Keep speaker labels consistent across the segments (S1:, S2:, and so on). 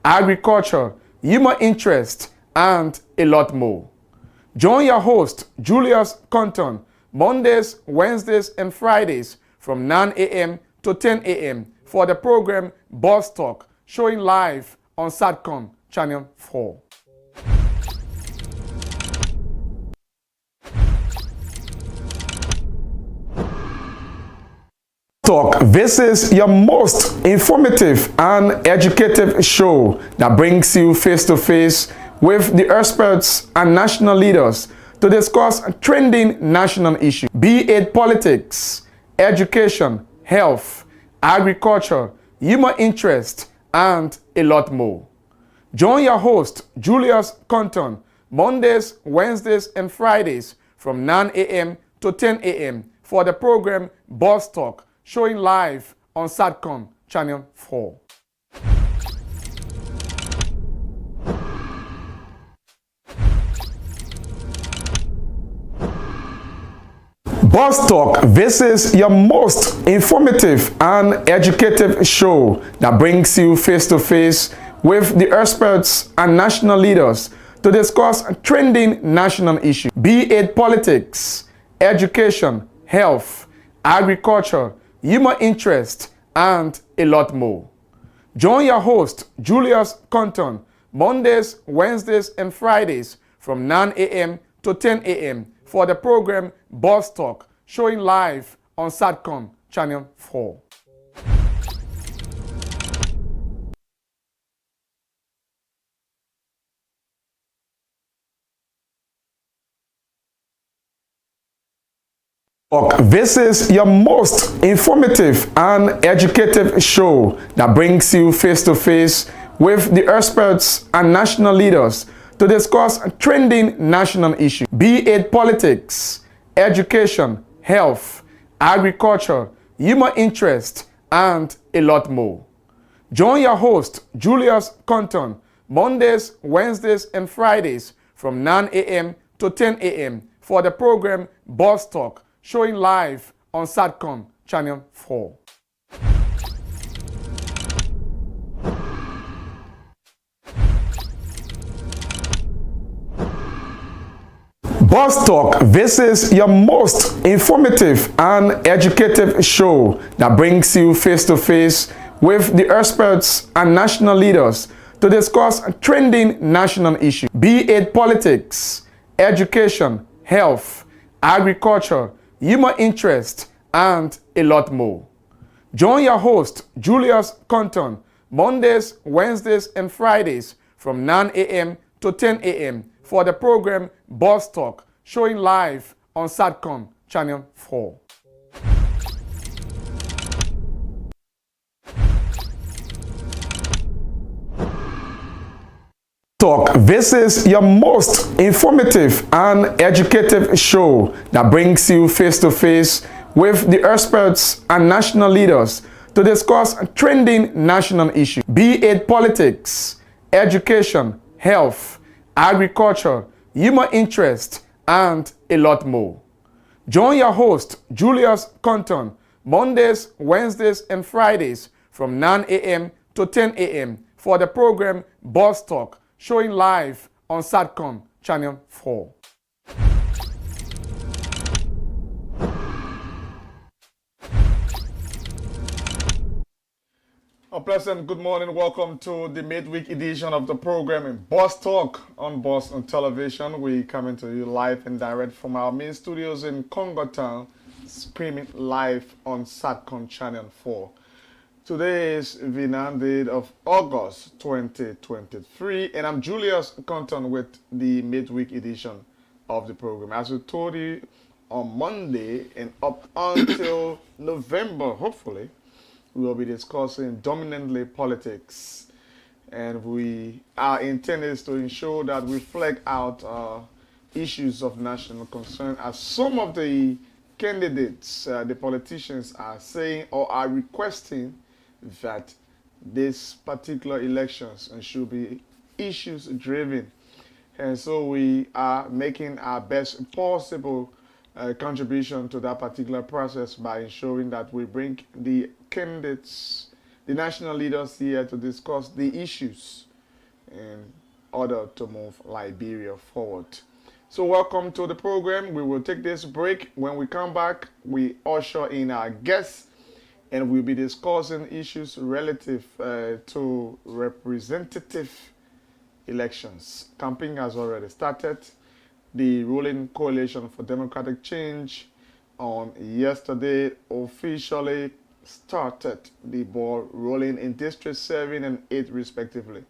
S1: agriculture, human interest, and a lot more. Join your host, Julius Compton, Mondays, Wednesdays, and Fridays from 9 a.m. to 10 a.m. for the program Boss Talk, showing live on Satcom Channel 4. Talk. This is your most informative and educative show that brings you face to face with the experts and national leaders to discuss trending national issues, be it politics, education, health, agriculture, human interest, and a lot more. Join your host, Julius Compton, Mondays, Wednesdays, and Fridays from 9 a.m. to 10 a.m. for the program Boss Talk, showing live on Satcom Channel 4. Boss Talk. This is your most informative and educative show that brings you face to face with the experts and national leaders to discuss trending national issues, be it politics, education, health, agriculture, human interest, and a lot more. Join your host, Julius Compton, Mondays, Wednesdays, and Fridays from 9 a.m. to 10 a.m. for the program Boss Talk, showing live on Satcom Channel 4. This is your most informative and educative show that brings you face to face with the experts and national leaders to discuss trending national issues, be it politics, education, health, agriculture, human interest, and a lot more. Join your host, Julius Compton, Mondays, Wednesdays, and Fridays from 9 a.m. to 10 a.m. for the program Boss Talk, showing live on Satcom Channel 4. Boss Talk. This is your most informative and educative show that brings you face to face with the experts and national leaders to discuss trending national issues, be it politics, education, health, agriculture, human interest, and a lot more. Join your host, Julius Compton, Mondays, Wednesdays, and Fridays from 9 a.m. to 10 a.m. for the program Boss Talk, showing live on Satcom Channel 4. Talk. This is your most informative and educative show that brings you face to face with the experts and national leaders to discuss trending national issues, be it politics, education, health, agriculture, human interest, and a lot more. Join your host, Julius Compton, Mondays, Wednesdays, and Fridays from 9 a.m. to 10 a.m. for the program Boss Talk, showing live on Satcom Channel 4. A pleasant good morning. Welcome to the midweek edition of the program Boss Talk on Boss on Television. We coming to you live and direct from our main studios in Congo Town, streaming live on Satcom Channel 4. Today is the 9th of August 2023, and I'm Julius Compton with the midweek edition of the program. As we told you on Monday and up until November, hopefully, we will be discussing dominantly politics, and our intent is to ensure that we flag out issues of national concern, as some of the candidates, the politicians, are saying or are requesting that this particular elections should be issues driven, and so we are making our best possible contribution to that particular process by ensuring that we bring the candidates, the national leaders here to discuss the issues in order to move Liberia forward. So welcome to the program. We will take this break. When we come back, we usher in our guests and we'll be discussing issues relative to representative elections. Campaign has already started. The ruling coalition for democratic change on yesterday officially started the ball rolling in District 7 and 8 respectively.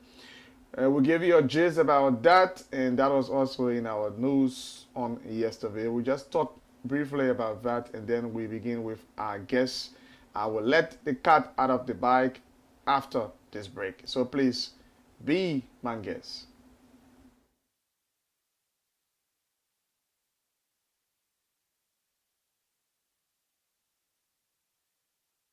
S1: We gave you a gist about that, and that was also in our news on yesterday. We just talked briefly about that, and then we begin with our guests. I will let the cat out of the bag after this break. So please be my guest.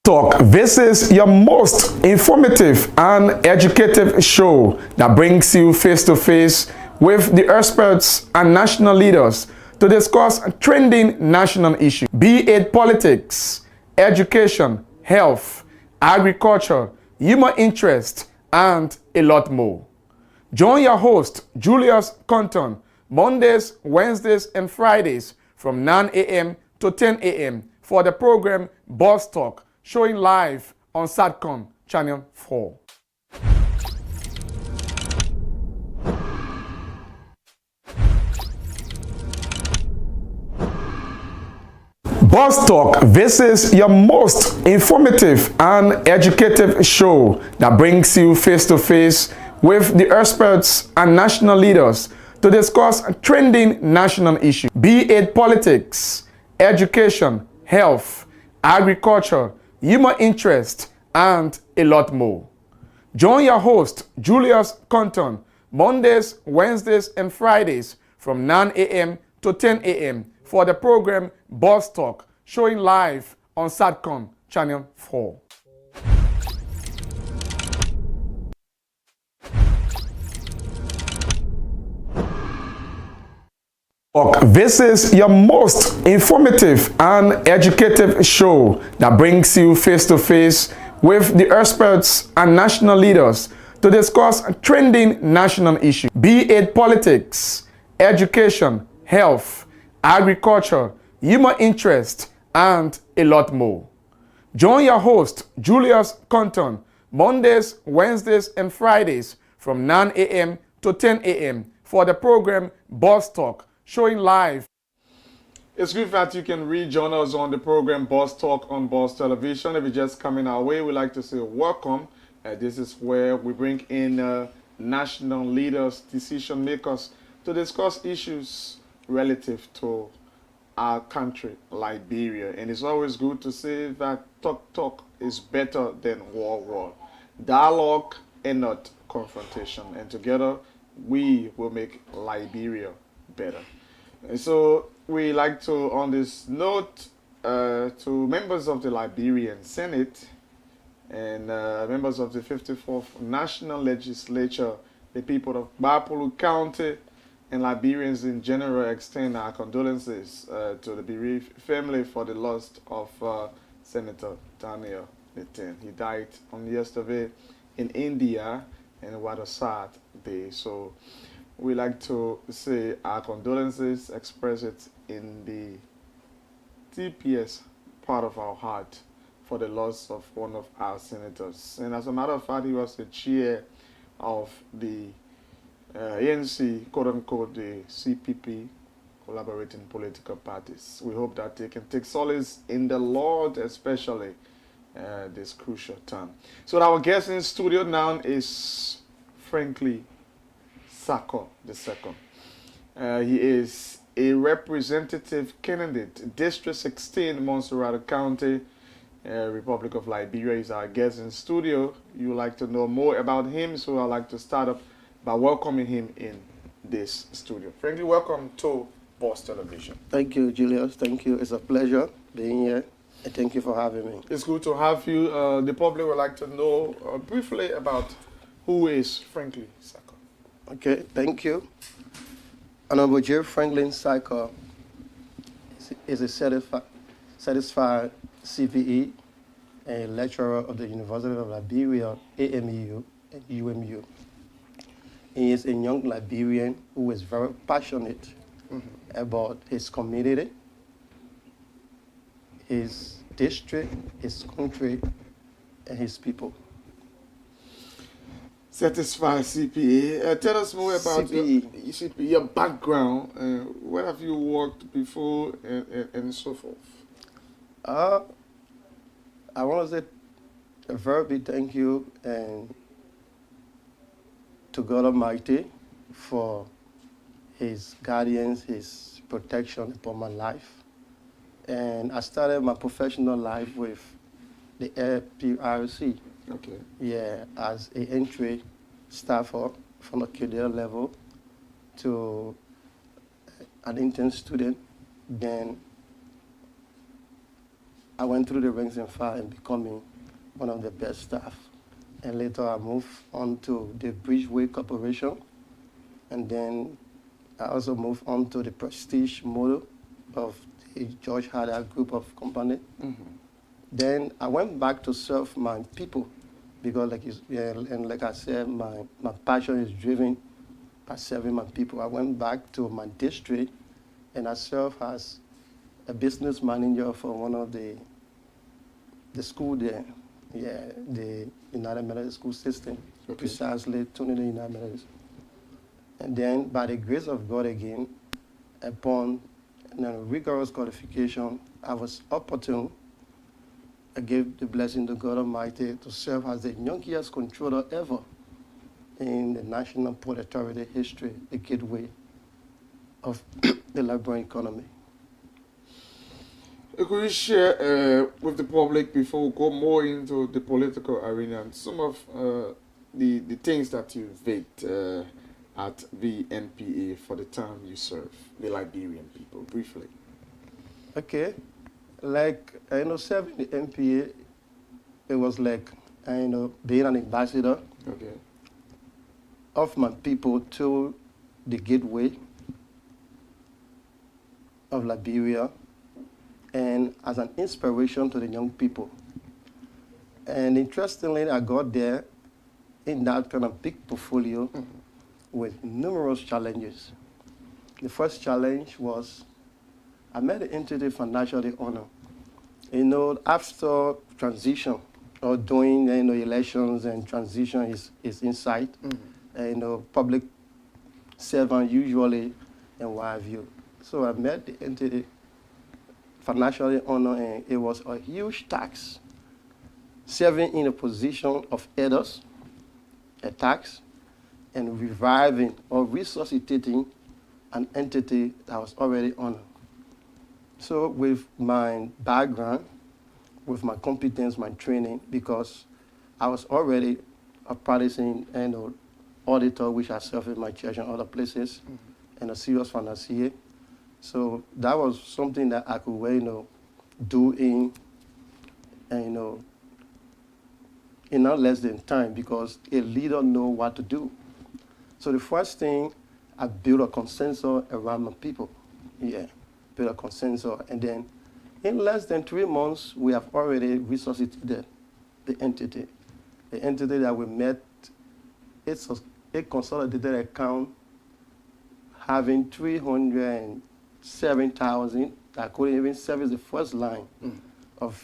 S1: Talk. This is your most informative and educative show that brings you face to face with the experts and national leaders to discuss trending national issues, be it politics, education, health, agriculture, human interest, and a lot more. Join your host, Julius Compton, Mondays, Wednesdays, and Fridays from 9 a.m. to 10 a.m. for the program Boss Talk, showing live on Satcom Channel 4. Boss Talk. This is your most informative and educative show that brings you face to face with the experts and national leaders to discuss trending national issues, be it politics, education, health, agriculture, human interest, and a lot more. Join your host, Julius Compton, Mondays, Wednesdays, and Fridays from 9 a.m. to 10 a.m. for the program Boss Talk, showing live on Satcom Channel 4. This is your most informative and educative show that brings you face to face with the experts and national leaders to discuss trending national issues, be it politics, education, health, agriculture, human interest, and a lot more. Join your host, Julius Compton, Mondays, Wednesdays, and Fridays from 9 a.m. to 10 a.m. for the program Boss Talk, showing live. It's good that you can rejoin us on the program Boss Talk on Boss Television. If you're just coming our way, we'd like to say welcome. This is where we bring in national leaders, decision makers to discuss issues relative to our country, Liberia. And it's always good to say that talk is better than war. Dialogue and not confrontation. And together, we will make Liberia better. And so we like to, on this note, to members of the Liberian Senate and members of the 54th National Legislature, the people of Bapulu County, and Liberians in general extend our condolences to the bereaved family for the loss of Senator Daniel Nitin. He died on yesterday in India, and what a sad day. So we like to say our condolences, express it in the deepest part of our heart for the loss of one of our senators. And as a matter of fact, he was the chair of the ANC, quote-unquote, the CPP, collaborating political parties. We hope that they can take solace in the Lord, especially this crucial time. So our guest in studio now is Franklin Sako II. He is a representative candidate, District 16, Montserrat County, Republic of Liberia. Is our guest in studio. You would like to know more about him, so I'd like to start up by welcoming him in this studio. Franklin, welcome to Boss Television.
S2: Thank you, Julius. Thank you. It's a pleasure being here, and thank you for having me.
S1: It's good to have you. The public would like to know briefly about who is Franklin Sako.
S2: Okay, thank you. Honorable J. Franklin Sako is a certified CPE and lecturer of the University of Liberia, AMU, and UMU. He is a young Liberian who is very passionate about his community, his district, his country, and his people.
S1: Satisfied CPA. Tell us more about
S2: CPE.
S1: your background. Where have you worked before and so forth?
S2: I want to say a very big thank you and to God Almighty for His guidance, His protection upon my life. And I started my professional life with the APRC.
S1: Okay.
S2: Yeah, as an entry staffer from a cadet level to an intern student. Then I went through the ranks and file and becoming one of the best staff. And later I moved on to the Bridgeway Corporation. And then I also moved on to the Prestige model of the George Haddad group of company. Then I went back to serve my people because, like I said, my passion is driven by serving my people. I went back to my district and I served as a business manager for one of the school there. Yeah, the United Methodist School System, precisely Trinity United Methodist. And then, by the grace of God again, upon rigorous qualification, I was opportune. I gave the blessing to God Almighty to serve as the youngest controller ever in the National Port Authority history, the gateway of the Liberian economy.
S1: Could you share with the public, before we go more into the political arena, and some of the things that you did at the NPA for the time you serve the Liberian people, briefly?
S2: Okay. Like, serving the NPA, it was like, being an ambassador of my people to the gateway of Liberia and as an inspiration to the young people. And interestingly, I got there in that kind of big portfolio with numerous challenges. The first challenge was I met the entity financially honor. After transition or doing elections and transition is inside, public servant usually and what have you. So I met the entity financially honor, and it was a huge tax serving in a position of elders, a tax, and reviving or resuscitating an entity that was already honored. So with my background, with my competence, my training, because I was already a practicing auditor, which I served in my church and other places, and a serious financier. So that was something that I could, do in not less than time, because a leader knows what to do. So the first thing, I built a consensus around my people. Yeah, built a consensus. And then in less than 3 months, we have already resuscitated the entity. The entity that we met, it's a consolidated account having 307,000 that couldn't even service the first line of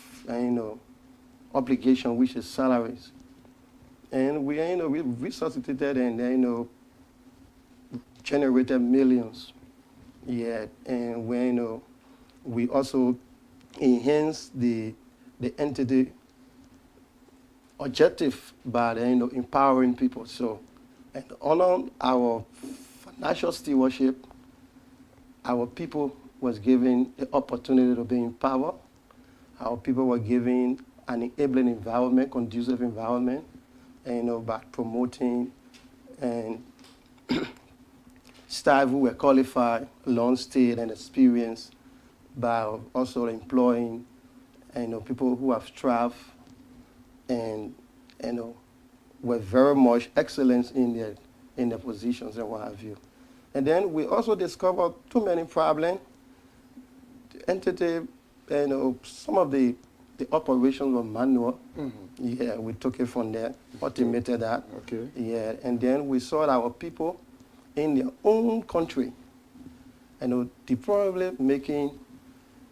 S2: obligation, which is salaries. And we resuscitated and generated millions. Yeah, and we also enhanced the entity objective by empowering people. So, and on our financial stewardship, our people was given the opportunity to be empowered. Our people were given an enabling environment, conducive environment, by promoting and staff who were qualified, long stayed and experienced, by also employing people who have strived and were very much excellent in their positions and what have you. And then we also discovered too many problems. The entity, some of the operations were manual. Yeah, we took it from there, automated that.
S1: Okay.
S2: Yeah, and then we saw that our people in their own country, they probably making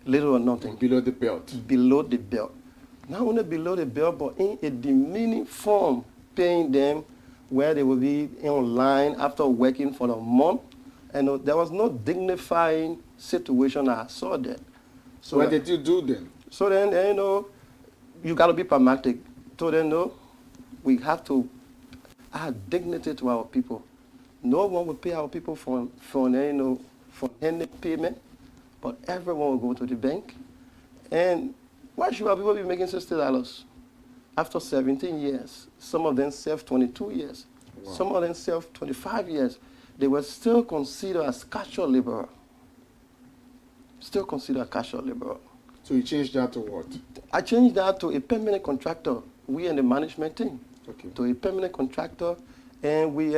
S2: little or nothing
S1: Below the belt.
S2: below the belt. Not only below the belt, but in a demeaning form, paying them where they will be in line after working for a month. And there was no dignifying situation I saw there. So
S1: What did you do then?
S2: So then, you got to be pragmatic. So then, no, we have to add dignity to our people. No one will pay our people for any payment, but everyone will go to the bank. And why should our people be making $60 after 17 years? Some of them served 22 years.
S1: Wow.
S2: Some of them served 25 years. They were still considered as casual laborer. Still considered casual laborer.
S1: So you changed that to what?
S2: I changed that to a permanent contractor. We and the management team.
S1: Okay.
S2: To a permanent contractor, and we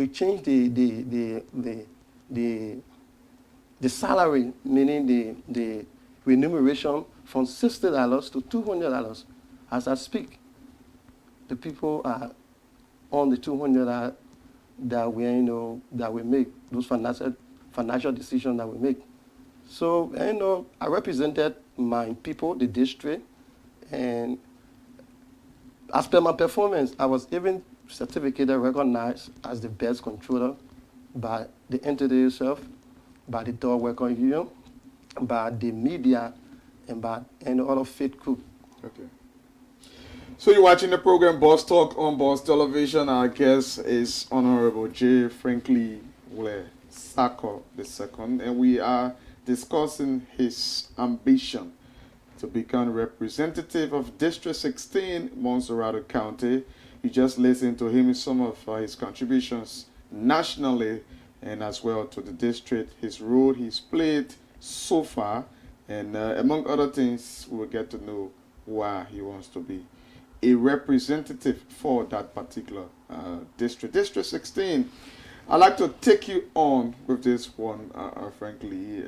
S2: changed the salary, meaning the remuneration from $60 to $200 as I speak. The people are on the $200 that we make, those financial decisions that we make. So, I represented my people, the district, and as per my performance, I was even certificated, recognized as the best controller by the entity itself, by the door worker union, by the media, and by other faith group.
S1: Okay. So you're watching the program Boss Talk on Boss Television. Our guest is Honorable J. Frankly Wule Sako II, and we are discussing his ambition to become representative of District 16, Montserrat County. You just listened to him, some of his contributions nationally and as well to the district, his role he's played so far, and among other things, we'll get to know why he wants to be a representative for that particular district. District 16, I'd like to take you on with this one, frankly.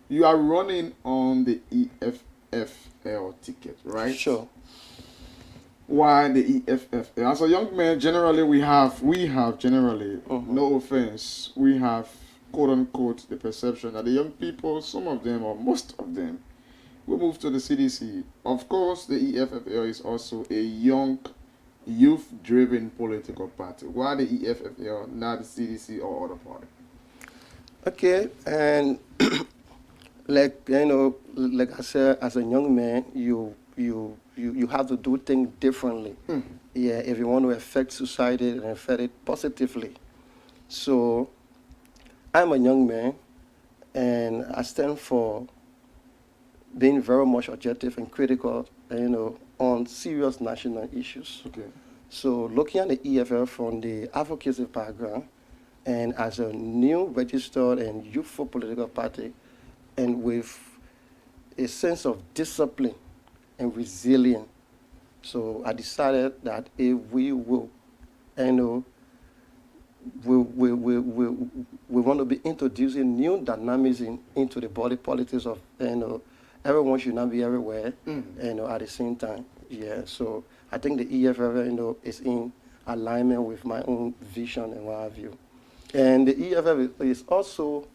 S1: You are running on the EFFL ticket, right?
S2: Sure.
S1: Why the EFFL? As a young man, generally we have generally, no offense, we have quote unquote the perception that the young people, some of them or most of them, will move to the CDC. Of course, the EFFL is also a young, youth-driven political party. Why the EFFL, not the CDC or other party?
S2: Okay, and like I said, as a young man, you have to do things differently. Yeah, if you want to affect society and affect it positively. So, I'm a young man, and I stand for being very much objective and critical, on serious national issues.
S1: Okay.
S2: So, looking at the EFL from the advocacy background, and as a new registered and youthful political party, and with a sense of discipline and resilience. So I decided that if we will, we want to be introducing new dynamism into the body politics of, everyone should not be everywhere, at the same time. Yeah, so I think the EFF, is in alignment with my own vision and what have you. And the EFF is also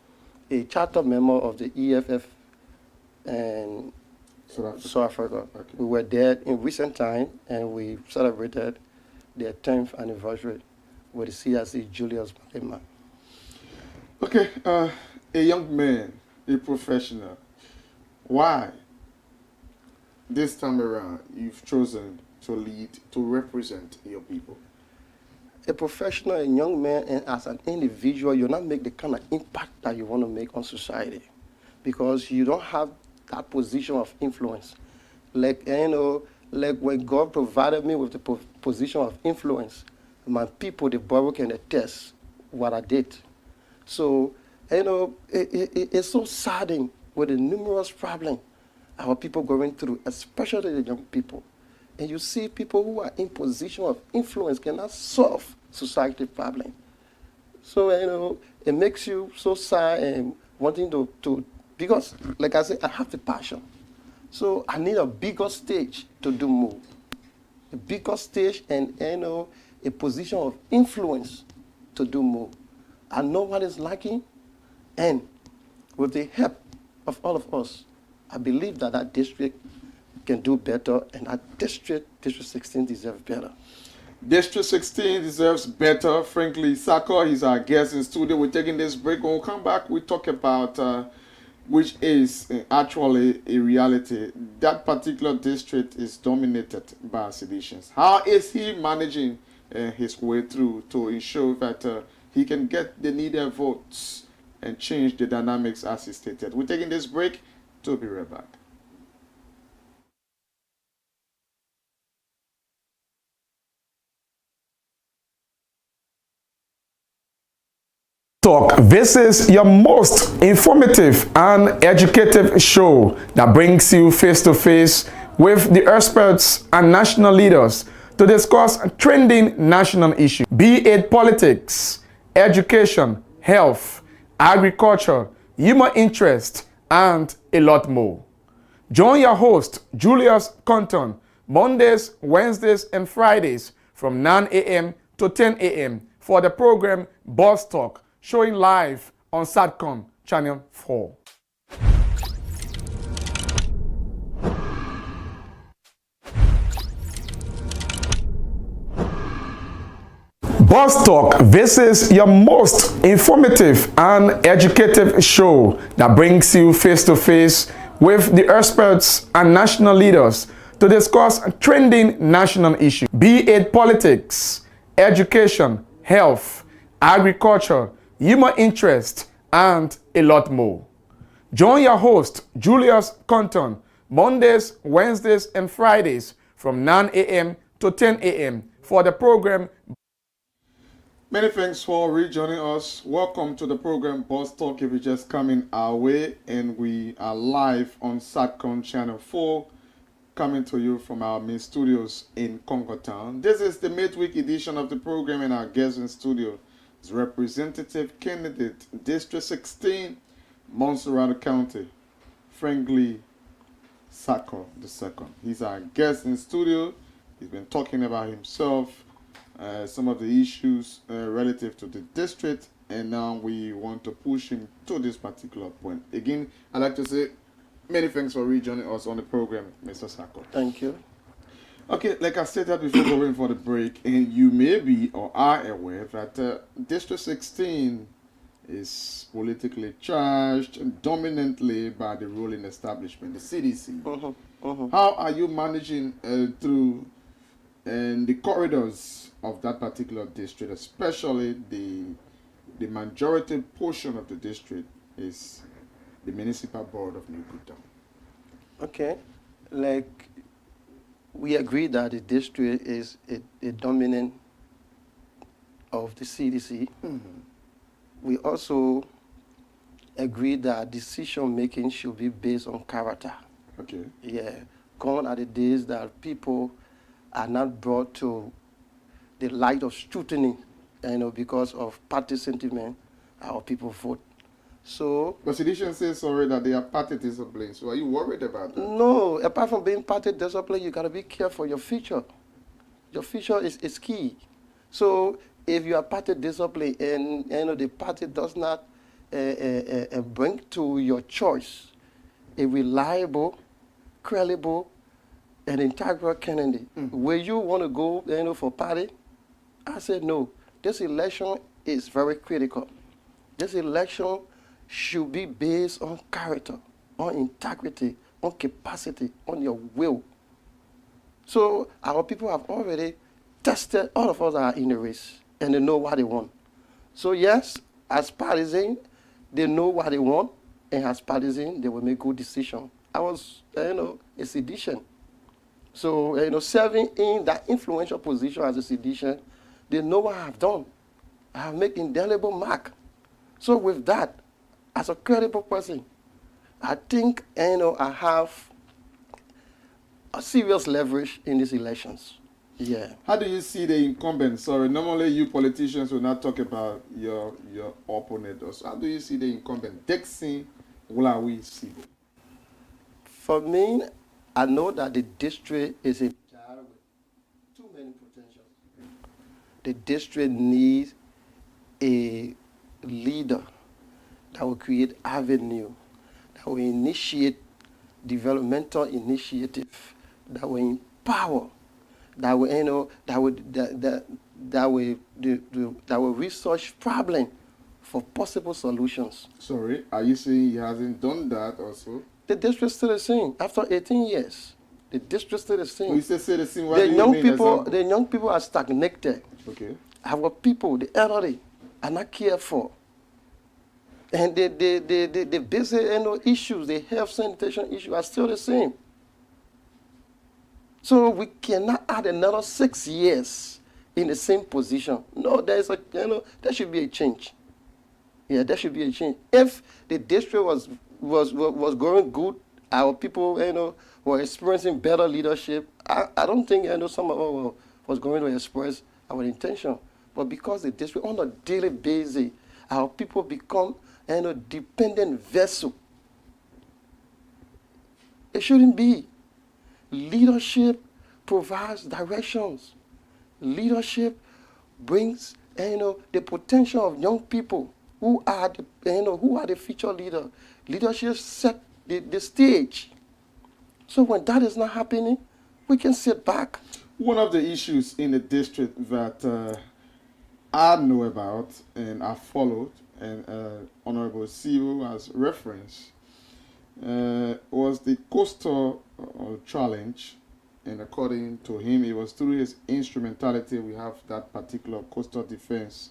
S2: a charter member of the EFF and South Africa.
S1: Okay.
S2: We were there in recent time, and we celebrated their 10th anniversary with the CRC Julius Malema.
S1: Okay, a young man, a professional. Why this time around you've chosen to lead, to represent your people?
S2: A professional, a young man, and as an individual, you not make the kind of impact that you want to make on society, because you don't have that position of influence. Like when God provided me with the position of influence, my people, the Bible can attest what I did. So, it's so saddening with the numerous problems our people going through, especially the young people. And you see people who are in position of influence cannot solve society problem. So, it makes you so sad and wanting to because, like I said, I have the passion. So I need a bigger stage to do more. A bigger stage and a position of influence to do more. I know what is lacking, and with the help of all of us, I believe that that district can do better, and that District 16 deserves better.
S1: District 16 deserves better. Frankly, Sako is our guest in studio. We're taking this break. When we come back, we talk about which is actually a reality. That particular district is dominated by seditions. How is he managing his way through to ensure that he can get the needed votes and change the dynamics as he stated? We're taking this break. To be right back. Talk. This is your most informative and educative show that brings you face to face with the experts and national leaders to discuss trending national issues, be it politics, education, health, agriculture, human interest, and a lot more. Join your host, Julius Compton, Mondays, Wednesdays, and Fridays from 9 a.m. to 10 a.m. for the program Boss Talk, showing live on Satcom Channel 4. Boss Talk. This is your most informative and educative show that brings you face to face with the experts and national leaders to discuss trending national issues, be it politics, education, health, agriculture, human interest, and a lot more. Join your host, Julius Compton, Mondays, Wednesdays, and Fridays from 9 a.m. to 10 a.m. for the program. Many thanks for rejoining us. Welcome to the program Boss Talk. If you're just coming our way, and we are live on Satcom Channel 4, coming to you from our main studios in Congo Town. This is the midweek edition of the program, and our guest in studio is Representative Candidate District 16, Montserrat County, Frankly Sako II. He's our guest in studio. He's been talking about himself, some of the issues relative to the district, and now we want to push him to this particular point. Again, I'd like to say many thanks for rejoining us on the program, Mr. Sako.
S2: Thank you.
S1: Okay, like I stated before going for the break, and you may be or are aware that District 16 is politically charged dominantly by the ruling establishment, the CDC. How are you managing through the corridors of that particular district, especially the majority portion of the district is the municipal board of New Kuta?
S2: Okay, like we agree that the district is a dominant of the CDC. We also agree that decision making should be based on character.
S1: Okay.
S2: Yeah, gone are the days that people are not brought to the light of scrutiny, because of party sentiment, our people vote. So,
S1: but Sedition says already that they are party discipline. So are you worried about that?
S2: No, apart from being party discipline, you gotta be careful for your future. Your future is key. So if you are party discipline and the party does not bring to your choice a reliable, credible, and integral candidate, where you want to go for party, I said no. This election is very critical. This election should be based on character, on integrity, on capacity, on your will. So our people have already tested, all of us are in the race, and they know what they want. So yes, as partisan, they know what they want, and as partisan, they will make good decisions. I was, a sedition. So, serving in that influential position as a sedition, they know what I have done. I have made indelible mark. So with that, as a credible person, I think, I have a serious leverage in these elections. Yeah.
S1: How do you see the incumbent? Sorry, normally you politicians will not talk about your opponent. So how do you see the incumbent? Dixon Wulawi Sibo.
S2: For me, I know that the district is a child with too many potentials. The district needs a leader that will create avenue, that will initiate developmental initiative, that will empower, that will, that will research problem for possible solutions.
S1: Sorry, are you saying he hasn't done that also?
S2: The district still the same after 18 years. The district still the same.
S1: When you say the same, what do you mean? Example?
S2: The young people are stagnated.
S1: Okay.
S2: Our people, the elderly, are not cared for. And the basic issues, the health sanitation issues are still the same. So we cannot add another 6 years in the same position. No, there should be a change. Yeah, there should be a change. If the district was going good, our people, were experiencing better leadership, I don't think, some of us was going to express our intention. But because the district, on a daily basis, our people become, dependent vessel. It shouldn't be. Leadership provides directions. Leadership brings, the potential of young people who are the future leader. Leadership set the stage. So when that is not happening, we can sit back.
S1: One of the issues in the district that I know about and I followed, and Honorable CEO has referenced, was the coastal challenge. And according to him, it was through his instrumentality we have that particular coastal defense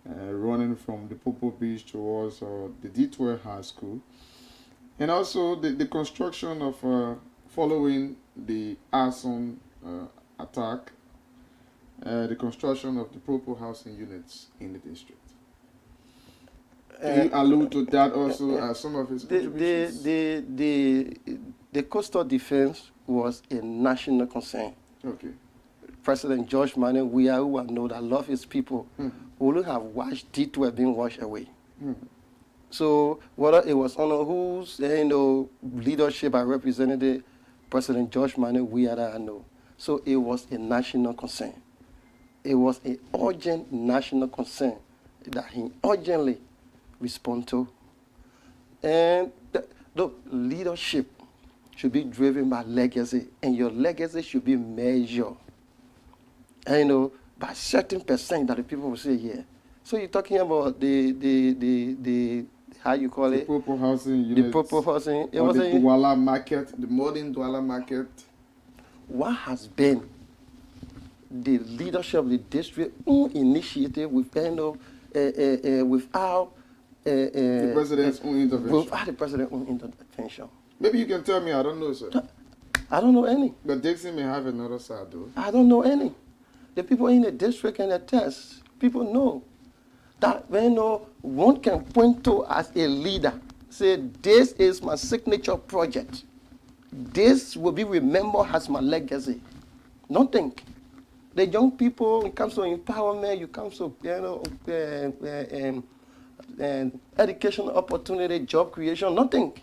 S1: running from the Popo Beach towards the D12 High School. And also the construction of, following the arson attack, the construction of the Popo housing units in the district. Can you allude to that also as some of his contributions?
S2: The coastal defense was a national concern.
S1: Okay.
S2: President George Manuel Weah, who I know that love his people, wouldn't have watched D12 being washed away. So whether it was under whose leadership I represented, President George Manuel Weah that I know. So it was a national concern. It was an urgent national concern that he urgently respond to. And the leadership should be driven by legacy, and your legacy should be measured, by certain percent that the people will say, yeah. So you're talking about the how you call it?
S1: The Popo housing units.
S2: The Popo housing.
S1: It was the Douala market, the modern Douala market.
S2: What has been the leadership of the district initiative without
S1: the president's own intervention?
S2: Without the president's own intervention.
S1: Maybe you can tell me. I don't know, sir.
S2: I don't know any.
S1: But Dixon may have another side, though.
S2: I don't know any. The people in the district and the test, people know that one can point to as a leader, say, this is my signature project. This will be remembered as my legacy. Nothing. The young people, when it comes to empowerment, you come to education opportunity, job creation, nothing.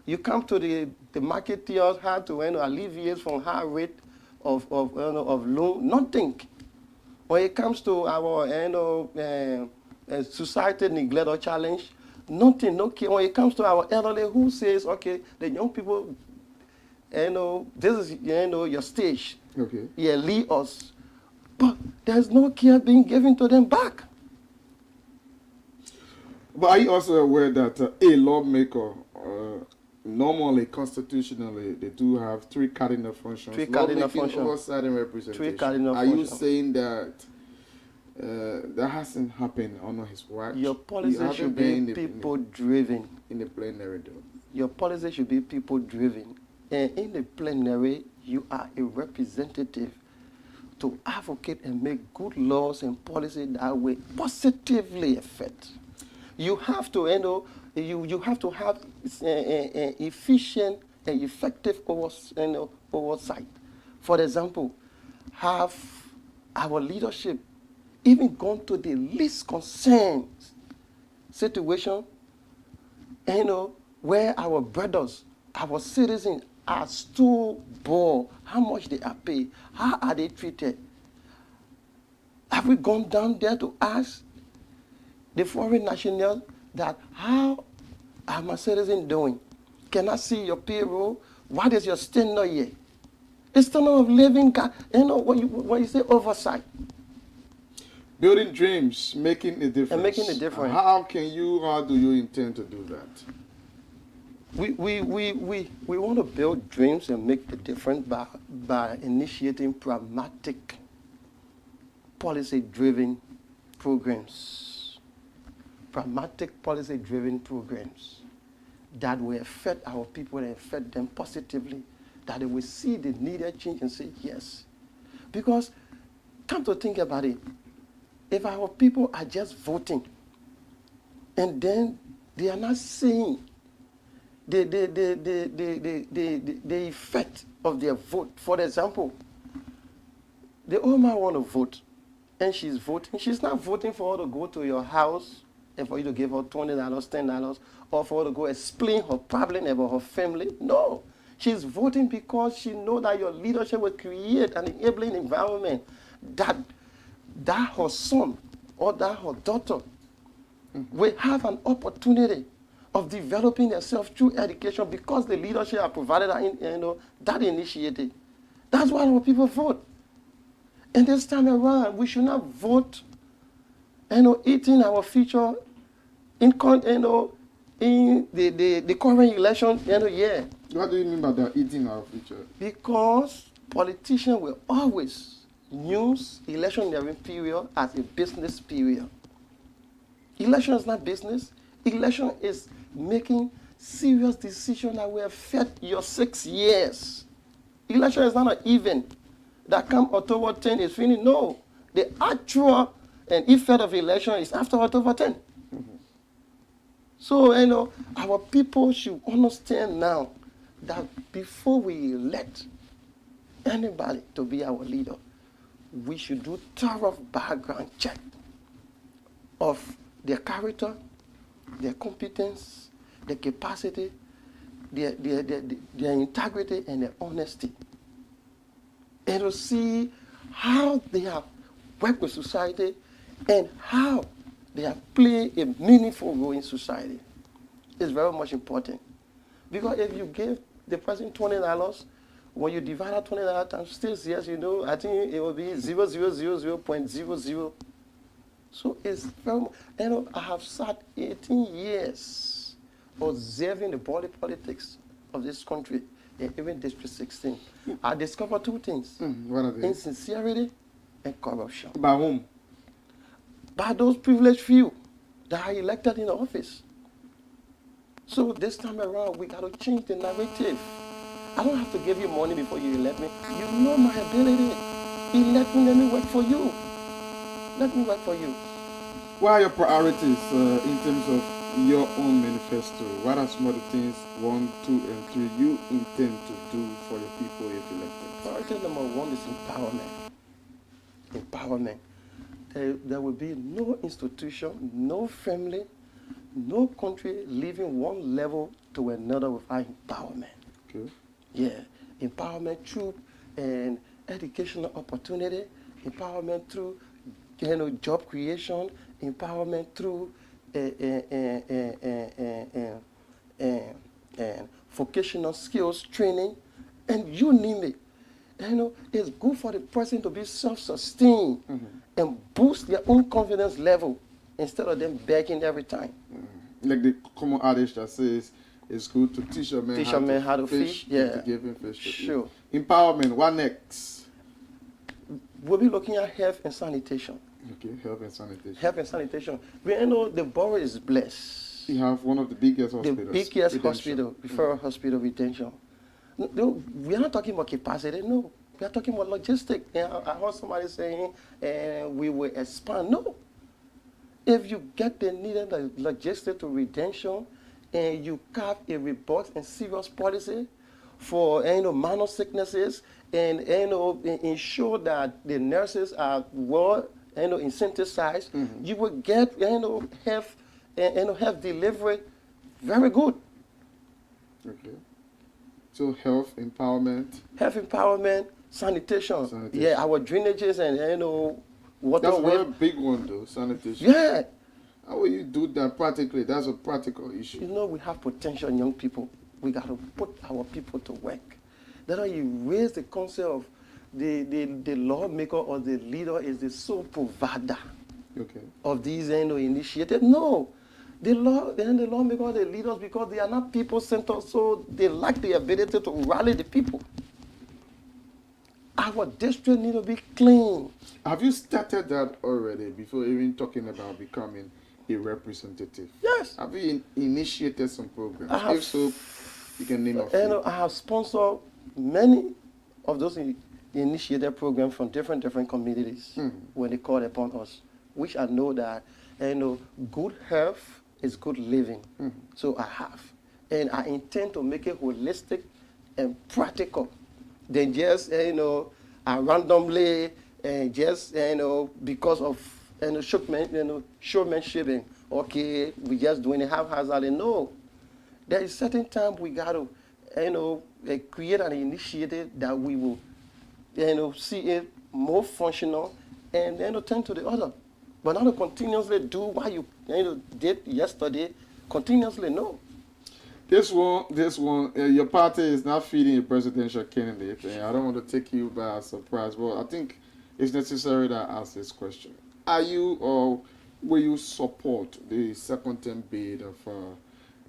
S2: You come to the marketeers, how to alleviate from high rate of loan, nothing. When it comes to our society neglect or challenge, nothing, no care. When it comes to our elderly, who says, okay, the young people, this is your stage.
S1: Okay.
S2: Yeah, lead us. But there's no care being given to them back.
S1: But are you also aware that a lawmaker, normally, constitutionally, they do have three cardinal functions?
S2: Three cardinal functions.
S1: Oversight and representation.
S2: Three cardinal
S1: are
S2: functions.
S1: you saying that that hasn't happened under his watch?
S2: Your policy should be people-driven.
S1: In the plenary, though.
S2: Your policy should be people-driven. And in the plenary, you are a representative to advocate and make good laws and policy that will positively affect. You have to, you have to have efficient and effective oversight. For example, have our leadership even gone to the least concerned situation, where our brothers, our citizens are store-bought, how much they are paid, how are they treated? Have we gone down there to ask the foreign nationals that how are my citizens doing? Can I see your payroll? What is your standard here? The standard of living, when you say oversight.
S1: Building dreams, making a difference.
S2: And making a difference.
S1: How do you intend to do that?
S2: We want to build dreams and make a difference by initiating pragmatic, policy-driven programs. Pragmatic, policy-driven programs that will affect our people and affect them positively, that they will see the needed change and say yes. Because, come to think about it, if our people are just voting and then they are not seeing the effect of their vote. For example, the old man want to vote, and she's voting. She's not voting for her to go to your house and for you to give her $20, $10, or for her to go explain her problem about her family. No. She's voting because she knows that your leadership will create an enabling environment that her son or that her daughter will have an opportunity of developing themselves through education because the leadership have provided that initiative. That's why our people vote. And this time around, we should not vote, eating our future in the current election, year.
S1: What do you mean by that, eating our future?
S2: Because politicians will always use election period as a business period. Election is not business. Election is making serious decisions that will affect your 6 years. Election is not an event that come October 10 is finished. No, the actual effect of election is after October 10. Mm-hmm. So, our people should understand now that before we elect anybody to be our leader, we should do thorough background check of their character, their competence, their capacity, their integrity, and their honesty. And to see how they have worked with society and how they have played a meaningful role in society. It's very much important. Because if you give the person $20, when you divide that $20 times 6 years, I think it will be 0.00. So it's very much, I have sat 18 years observing the body politics of this country, and even District 16. I discovered two things.
S1: What are they?
S2: Insincerity and corruption.
S1: By whom?
S2: By those privileged few that are elected in office. So this time around, we got to change the narrative. I don't have to give you money before you elect me. You know my ability. Elect me, let me work for you. Let me work for you.
S1: What are your priorities in terms of your own manifesto? What are some of the things, 1, 2, and 3, you intend to do for your people if elected?
S2: Priority number 1 is empowerment. Empowerment. There will be no institution, no family, no country leaving one level to another without empowerment.
S1: Okay.
S2: Yeah, empowerment through an educational opportunity, empowerment through job creation, empowerment through vocational skills training, and you name it. It's good for the person to be self-sustained and boost their own confidence level instead of them begging every time.
S1: Like the common adage that says, it's good to teach a man how to fish,
S2: yeah.
S1: to give him fish to
S2: Sure.
S1: eat. Empowerment, what next?
S2: We'll be looking at health and sanitation.
S1: Okay, health and sanitation.
S2: Health and sanitation. We know the borough is blessed.
S1: You have one of the biggest hospitals.
S2: The biggest hospital, referral hospital retention. No, we are not talking about capacity, no. We are talking about logistics. I heard somebody saying we will expand. No. If you get the needed logistics to retention and you have a robust and serious policy for minor sicknesses and ensure that the nurses are well incentivized, you will get health delivery very good.
S1: Okay. So health empowerment.
S2: Health empowerment, sanitation. Yeah, our drainages and water.
S1: That's one big one though, sanitation.
S2: Yeah.
S1: How will you do that practically? That's a practical issue.
S2: We have potential young people. We got to put our people to work. That's why you raise the concept of the lawmaker or the leader is the sole provider of these initiatives. No. The lawmaker, the leaders, because they are not people-centered, so they lack the ability to rally the people. Our district needs to be clean.
S1: Have you started that already before even talking about becoming a representative?
S2: Yes.
S1: Have you initiated some programs? If so, you can name a few.
S2: I have sponsored many of those initiated programs from different communities when they call upon us, which I know that good health is good living. So I have. And I intend to make it holistic and practical than just, randomly and just, because of showmanship and, okay, we just doing it haphazardly. No. There is certain time we got to, create an initiative that we will, see it more functional and then turn to the other. But not to continuously do what you did yesterday, continuously, no.
S1: This one, your party is not feeding a presidential candidate, and I don't want to take you by surprise, but I think it's necessary that I ask this question. Are you or will you support the second term bid of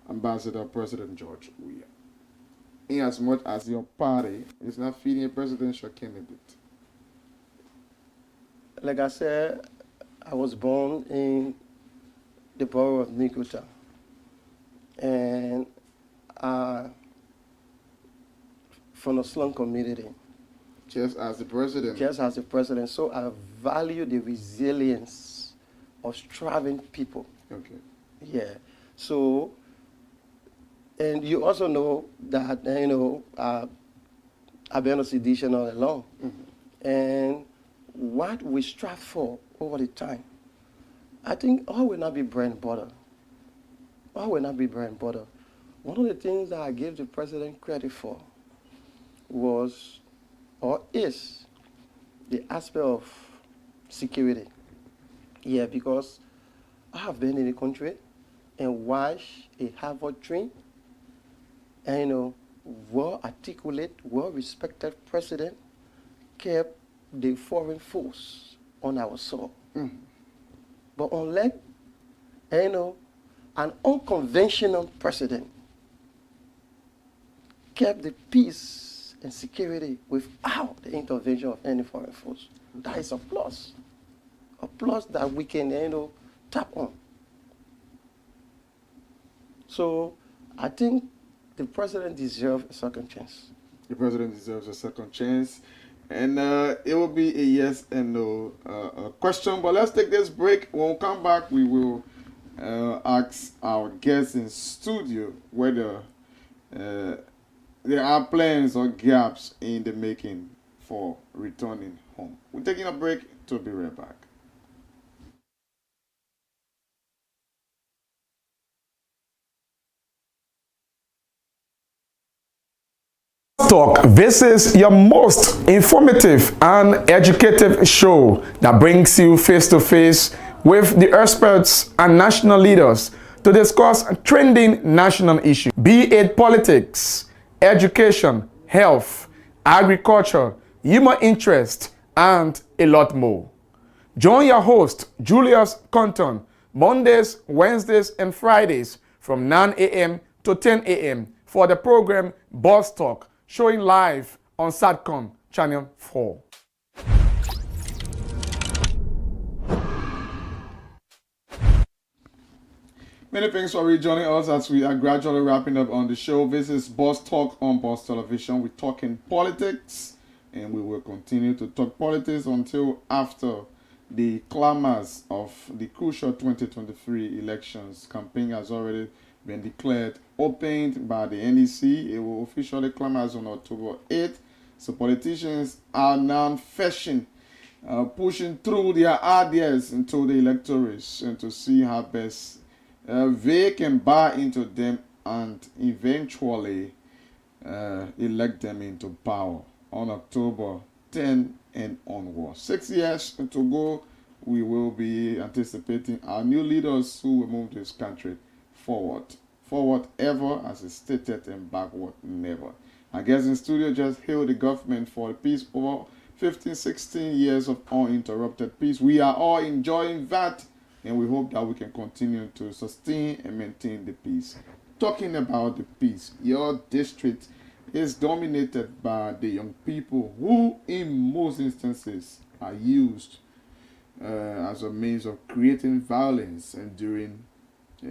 S1: Ambassador President George Weah? In as much as your party is not feeding a presidential candidate?
S2: Like I said, I was born in the borough of Nikuta. And from the slum community.
S1: Just as the president?
S2: Just as the president. So I value the resilience of striving people.
S1: Okay.
S2: Yeah. So, and you also know that, I've been on sedition all along. And what we strive for over the time, I think all will not be bread and butter. All will not be bread and butter. One of the things that I gave the president credit for was, or is, the aspect of security. Yeah, because I have been in the country and watched a Harvard trained and well-articulate, well-respected president kept the foreign force on our soil. But unlike, an unconventional president kept the peace and security without the intervention of any foreign force. That is a plus. A plus that we can, tap on. So I think the president deserves a second chance.
S1: The president deserves a second chance. And it will be a yes and no question. But let's take this break. When we come back, we will ask our guests in studio whether there are plans or gaps in the making for returning home. We're taking a break to be right back. Talk. This is your most informative and educative show that brings you face to face with the experts and national leaders to discuss trending national issues, be it politics, education, health, agriculture, human interest, and a lot more. Join your host, Julius Compton, Mondays, Wednesdays, and Fridays from 9 a.m. to 10 a.m. for the program Boss Talk, showing live on Satcom Channel 4. Many thanks for rejoining us as we are gradually wrapping up on the show. This is Boss Talk on Boss Television. We're talking politics, and we will continue to talk politics until after the clamors of the crucial 2023 elections. Campaign has already been declared opened by the NEC. It will officially clamors on October 8th. So politicians are now pushing through their ideas into the electorates and to see how best they can buy into them and eventually elect them into power on October 10 and onwards. 6 years to go, we will be anticipating our new leaders who will move this country forward. Forward ever, as is stated, and backward never. I guess in studio just hail the government for the peace over 15, 16 years of uninterrupted peace. We are all enjoying that, and we hope that we can continue to sustain and maintain the peace. Talking about the peace, your district is dominated by the young people who, in most instances, are used as a means of creating violence and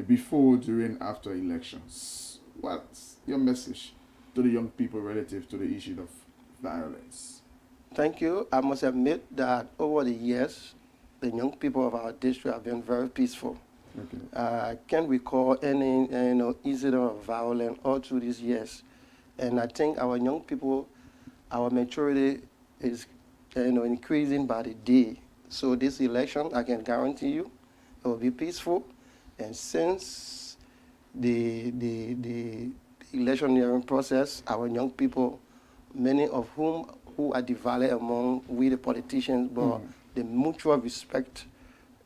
S1: before, during, after elections. What's your message to the young people relative to the issue of violence?
S2: Thank you. I must admit that over the years, the young people of our district have been very peaceful.
S1: Okay.
S2: I can't recall any incident of violence all through these years. And I think our young people, our maturity is increasing by the day. So this election, I can guarantee you, it will be peaceful. And since the electioneering process, our young people, many of whom who are divided among we the politicians, but the mutual respect,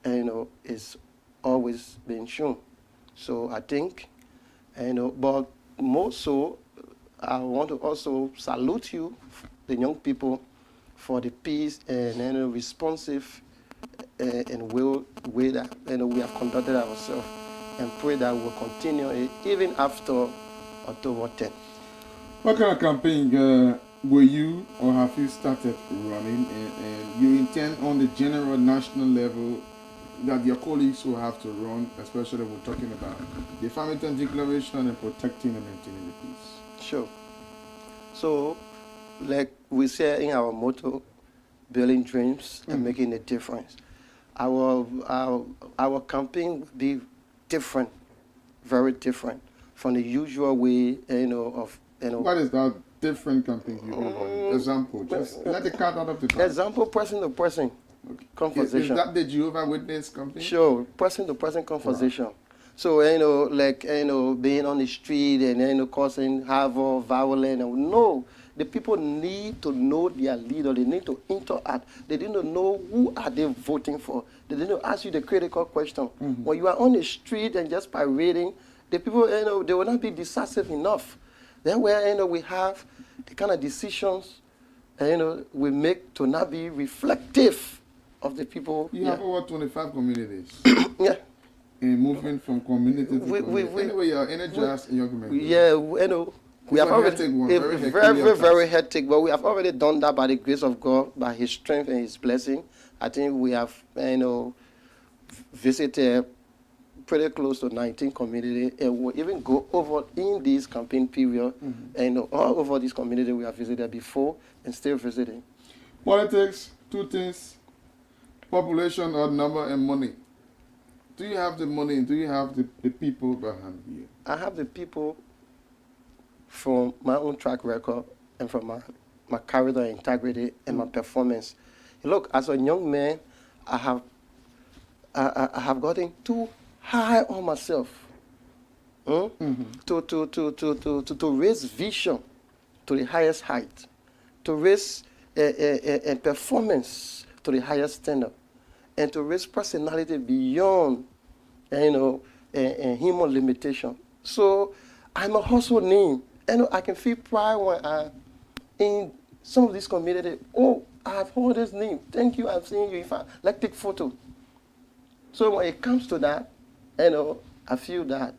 S2: is always being shown. So I think, but more so, I want to also salute you, the young people, for the peace and responsive and way that we have conducted ourselves, and pray that we'll continue it even after October 10th.
S1: What kind of campaign were you or have you started running, and you intend on the general national level that your colleagues will have to run, especially we're talking about the Farmington Declaration and protecting and maintaining the peace?
S2: Sure. So, like we say in our motto, building dreams and making a difference. Our campaign will be different, very different from the usual way, of.
S1: What is that different campaign you want? Example, just let the cat out of the bag.
S2: Example, person to person conversation.
S1: Is that the Jehovah Witness campaign?
S2: Sure, person to person conversation. Right. So, being on the street and, causing havoc, violence. No, the people need to know their leader. They need to interact. They need to know who are they voting for. They need to ask you the critical question. When you are on the street and just by reading, the people, they will not be decisive enough. Then where, we have the kind of decisions, we make to not be reflective of the people.
S1: You have over 25 communities.
S2: Yeah.
S1: And moving from community to community. Anyway, you're energized in your community.
S2: Yeah, we have already very hectic, but we have already done that by the grace of God, by His strength and His blessing. I think we have, visited pretty close to 19 communities, and we'll even go over in this campaign period, and all over this community we have visited before and still visiting.
S1: Politics, two things: population, odd number, and money. Do you have the money? Do you have the people behind you?
S2: I have the people from my own track record and from my character, integrity, and my performance. Look, as a young man, I have gotten too high on myself to raise vision to the highest height, to raise a performance to the highest standard, and to raise personality beyond, human limitation. So I'm a household name. I can feel pride when I'm in some of these communities. Oh, I have heard this name. Thank you, I've seen you. If I like take photo. So when it comes to that, I feel that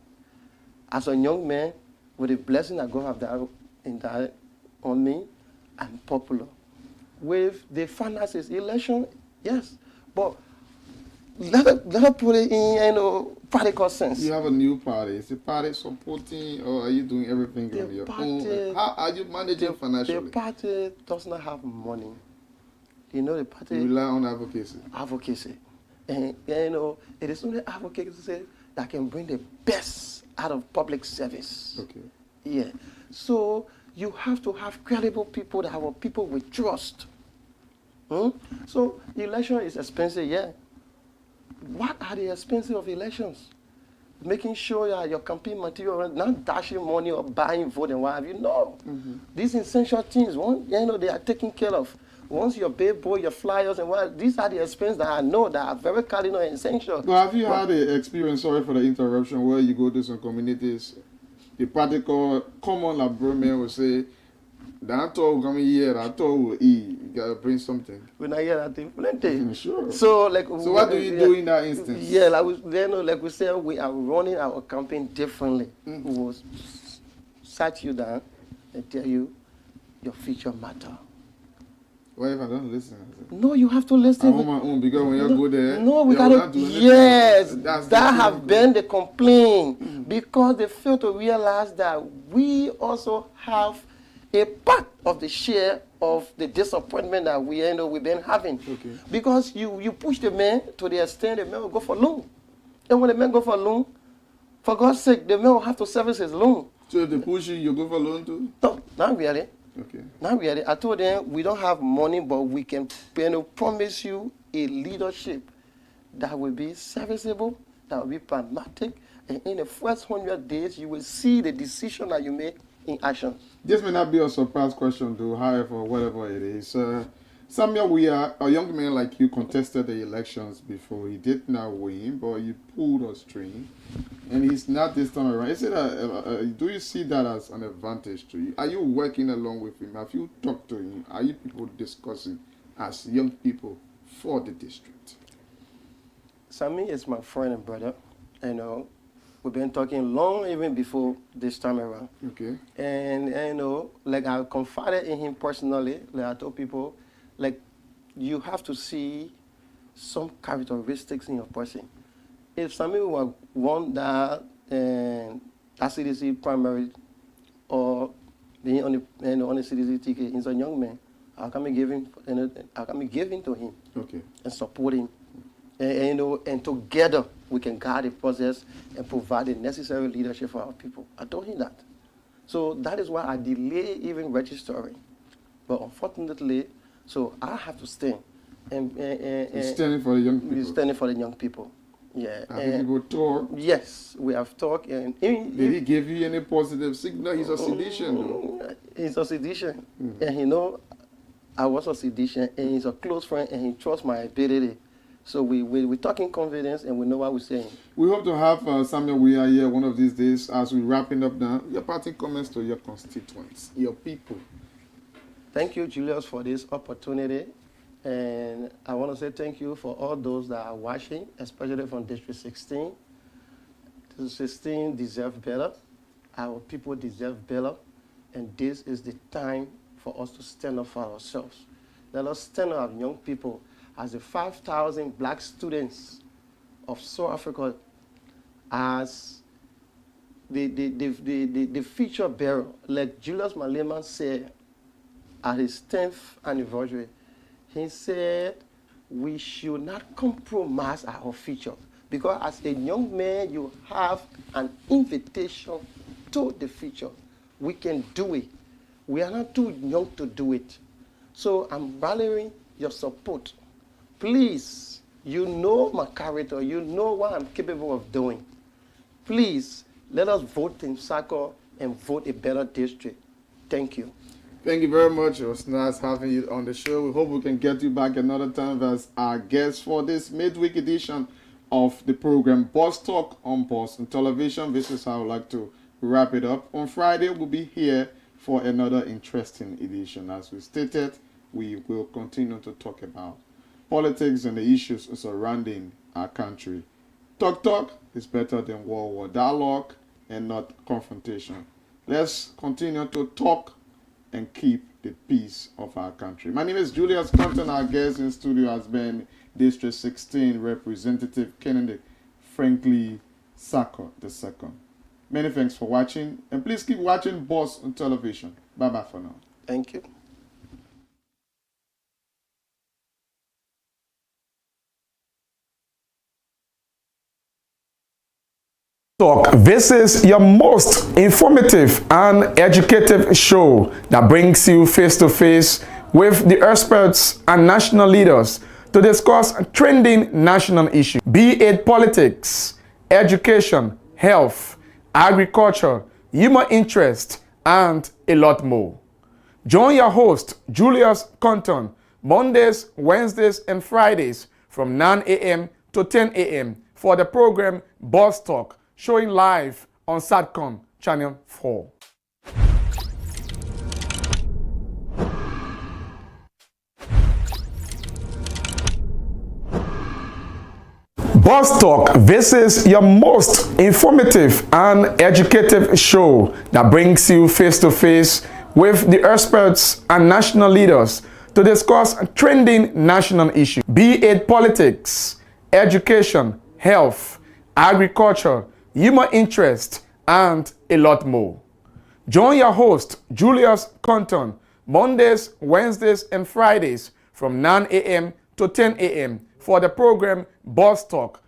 S2: as a young man, with the blessing that God have that on me, I'm popular. With the finances, election, yes, but let us put it in, practical sense.
S1: You have a new party. Is the party supporting, or are you doing everything on your own? How are you managing financially?
S2: The party does not have money. The party...
S1: You rely on advocacy.
S2: Advocacy. And, it is only advocacy that can bring the best out of public service.
S1: Okay.
S2: Yeah. So you have to have credible people that have people with trust. So the election is expensive, yeah. What are the expenses of elections? making sure that your campaign material, not dashing money or buying vote and what have you. No. These essential things, they are taken care of. Once your billboard, your flyers and what, these are the expenses that I know that are very cardinal and essential.
S1: But have you had an experience, sorry for the interruption, where you go to some communities, the practical common labourman will say, that all coming here, that all will eat. You gotta bring something.
S2: When I hear that thing, plenty.
S1: Sure.
S2: So
S1: what do you do in that instance?
S2: Yeah, like we said, we are running our campaign differently. We will sat you down and tell you your future matter.
S1: What if I don't listen?
S2: No, you have to listen.
S1: I'm on my own because when you go there,
S2: no, we gotta. Yes, that have been the complaint because they fail to realize that we also have a part of the share of the disappointment that we've been having.
S1: Okay.
S2: Because you push the man to the extent the man will go for loan. And when the man go for loan, for God's sake, the man will have to service his loan.
S1: So if they push you go for loan too?
S2: No, not really.
S1: Okay.
S2: Not really. I told them we don't have money, but we can promise you a leadership that will be serviceable, that will be pragmatic, and in the first 100 days, you will see the decision that you make in action.
S1: This may not be a surprise question, though, however, whatever it is. Samuel, we are a young man like you contested the elections before. He did not win, but you pulled a string, and he's not this time around. Is it do you see that as an advantage to you? Are you working along with him? Have you talked to him? Are you people discussing as young people for the district?
S2: Sammy is my friend and brother. We've been talking long even before this time around.
S1: Okay.
S2: And I confided in him personally. Like I told people, you have to see some characteristics in your person. If somebody won that CDC primary or being on the CDC ticket, he's a young man. How can we give him to him?
S1: Okay.
S2: And support him. And together we can guide the process and provide the necessary leadership for our people. I told him that. So that is why I delay even registering. But unfortunately, so I have to stand. And
S1: standing for the young people.
S2: Standing for the young people. Yeah.
S1: Have people talk?
S2: Yes, we have talked. Did
S1: he give you any positive signal? He's a sedition, though.
S2: He's a sedition. And I was a sedition, and he's a close friend, and he trusts my ability. So we talk in confidence, and we know what we're saying.
S1: We hope to have Samuel Weah here one of these days as we're wrapping up now. Your parting comments to your constituents, your people.
S2: Thank you, Julius, for this opportunity. And I want to say thank you for all those that are watching, especially from District 16. District 16 deserve better. Our people deserve better. And this is the time for us to stand up for ourselves. Let us stand up, young people, as the 5,000 black students of South Africa, as the future bearer. Like Julius Malema said at his 10th anniversary, he said we should not compromise our future, because as a young man, you have an invitation to the future. We can do it. We are not too young to do it. So I'm valuing your support. Please, you know my character. You know what I'm capable of doing. Please, let us vote in Sako and vote a better district. Thank you.
S1: Thank you very much. It was nice having you on the show. We hope we can get you back another time as our guest for this midweek edition of the program Boss Talk on Boss and Television. This is how I would like to wrap it up. On Friday, we'll be here for another interesting edition. As we stated, we will continue to talk about politics and the issues surrounding our country. Talk is better than war. Dialogue and not confrontation. Let's continue to talk and keep the peace of our country. My name is Julius Compton. Our guest in studio has been District 16 Representative Kennedy Franklin Sako II. Many thanks for watching, and please keep watching Boss on Television. Bye-bye for now.
S2: Thank you.
S1: Talk. This is your most informative and educative show that brings you face to face with the experts and national leaders to discuss trending national issues, be it politics, education, health, agriculture, human interest, and a lot more. Join your host, Julius Compton, Mondays, Wednesdays, and Fridays from 9 a.m. to 10 a.m. for the program Boss Talk, showing live on Satcom Channel 4. Boss Talk, this is your most informative and educative show that brings you face to face with the experts and national leaders to discuss trending national issues, be it politics, education, health, agriculture, human interest, and a lot more. Join your host, Julius Compton, Mondays, Wednesdays, and Fridays from 9 a.m. to 10 a.m. for the program Boss Talk,